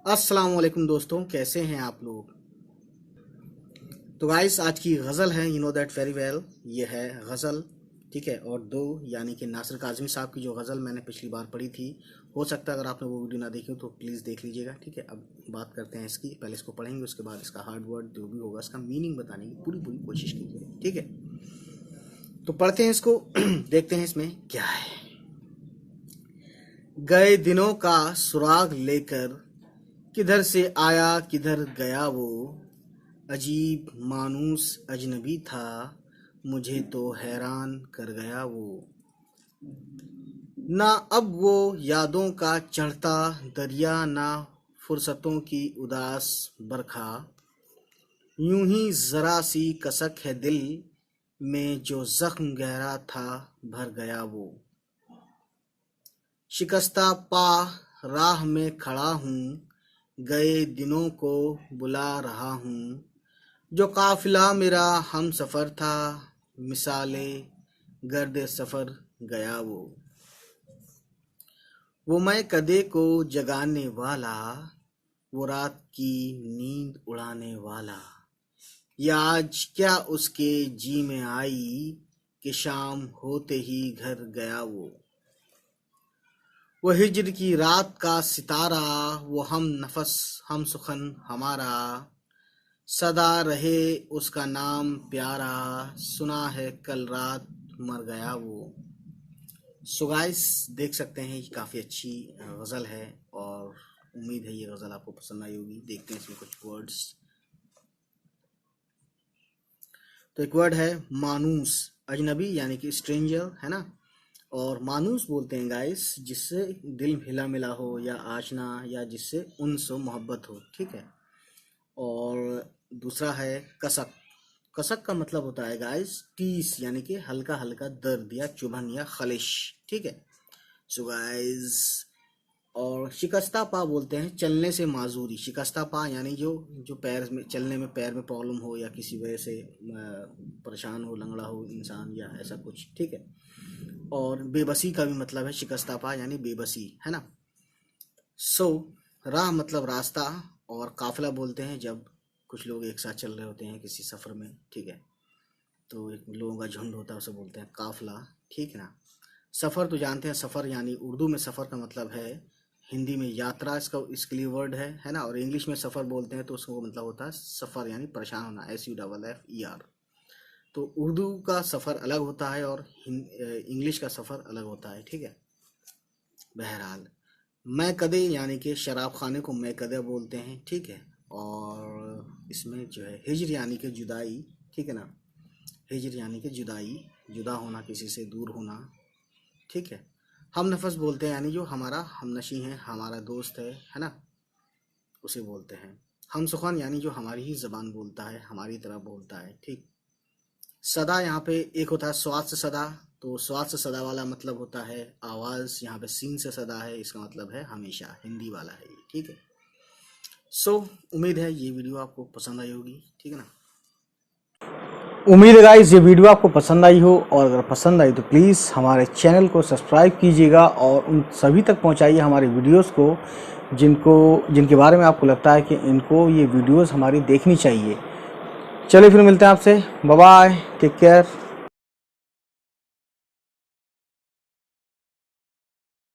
अस्सलाम वालेकुम दोस्तों, कैसे हैं आप लोग। तो गाइस, आज की गज़ल है you know that very well. ये है गज़ल, ठीक है। और दो यानी कि नासिर काज़मी साहब की जो गज़ल मैंने पिछली बार पढ़ी थी, हो सकता है अगर आपने वो वीडियो ना देखी हो तो प्लीज़ देख लीजिएगा, ठीक है। अब बात करते हैं इसकी। पहले इसको पढ़ेंगे, उसके बाद इसका हार्ड वर्ड जो भी होगा इसका मीनिंग बताने की पूरी पूरी कोशिश कीजिए, ठीक है। तो पढ़ते हैं इसको देखते हैं इसमें क्या है। गए दिनों का सुराग लेकर किधर से आया किधर गया वो, अजीब मानूस अजनबी था, मुझे तो हैरान कर गया वो। ना अब वो यादों का चढ़ता दरिया, ना फुर्सतों की उदास बरखा, यूं ही जरा सी कसक है दिल में जो जख्म गहरा था भर गया वो। शिकस्ता पा राह में खड़ा हूँ, गए दिनों को बुला रहा हूँ, जो काफिला मेरा हम सफ़र था, मिसाले गर्द सफ़र गया वो मैं कदे को जगाने वाला, वो रात की नींद उड़ाने वाला, या आज क्या उसके जी में आई कि शाम होते ही घर गया वो हिज्र की रात का सितारा, वो हम नफस हम सुखन हमारा, सदा रहे उसका नाम प्यारा, सुना है कल रात मर गया वो। सो गाइस, देख सकते हैं ये काफ़ी अच्छी गज़ल है और उम्मीद है ये गज़ल आपको पसंद आई होगी। देखते हैं इसमें कुछ वर्ड्स। तो एक वर्ड है मानूस, अजनबी यानी कि स्ट्रेंजर, है ना। और मानूस बोलते हैं गाइस जिससे दिल हिला मिला हो या आशना, या जिससे उनसे मोहब्बत हो, ठीक है। और दूसरा है कसक। कसक का मतलब होता है गाइस टीस, यानी कि हल्का हल्का दर्द या चुभन या खलिश, ठीक है। सो गाइस, और शिकस्ता पा बोलते हैं चलने से माजूरी। शिकस्ता पा यानी जो जो पैर में चलने में पैर में प्रॉब्लम हो या किसी वजह से परेशान हो, लंगड़ा हो इंसान या ऐसा कुछ, ठीक है। और बेबसी का भी मतलब है शिकस्ता पा यानी बेबसी, है ना। सो राह मतलब रास्ता, और काफिला बोलते हैं जब कुछ लोग एक साथ चल रहे होते हैं किसी सफ़र में, ठीक है। तो एक लोगों का झुंड होता है, उसे बोलते हैं काफिला, ठीक है ना। सफ़र तो जानते हैं, सफ़र यानी उर्दू में सफ़र का मतलब है, हिंदी में यात्रा इसका इसके लिए वर्ड है ना। और इंग्लिश में सफ़र बोलते हैं तो उसको मतलब होता है सफ़र यानी परेशान होना, SUFFER। तो उर्दू का सफ़र अलग होता है और इंग्लिश का सफ़र अलग होता है, ठीक है। बहरहाल, मैं कदे यानी कि शराब खाने को मैं कदे बोलते हैं, ठीक है। और इसमें जो है हिज्र यानी कि जुदाई, ठीक है ना। हिज्र यानी कि जुदाई, जुदा होना, किसी से दूर होना, ठीक है। हम नफस बोलते हैं यानी जो हमारा हमनशी है, हमारा दोस्त है ना, उसे बोलते हैं। हम सुखन यानी जो हमारी ही ज़बान बोलता है, हमारी तरह बोलता है, ठीक। सदा यहाँ पे एक होता है स्वाद से सदा, तो स्वाद से सदा वाला मतलब होता है आवाज़, यहाँ पे सीन से सदा है, इसका मतलब है हमेशा, हिंदी वाला है ये, ठीक है। सो उम्मीद है ये वीडियो आपको पसंद आई होगी, ठीक है ना। उम्मीद है गाइस ये वीडियो आपको पसंद आई हो, और अगर पसंद आई तो प्लीज़ हमारे चैनल को सब्सक्राइब कीजिएगा और उन सभी तक पहुंचाइए हमारे वीडियोस को जिनके बारे में आपको लगता है कि इनको ये वीडियोस हमारी देखनी चाहिए। चलिए फिर मिलते हैं आपसे, बाय बाय, टेक केयर।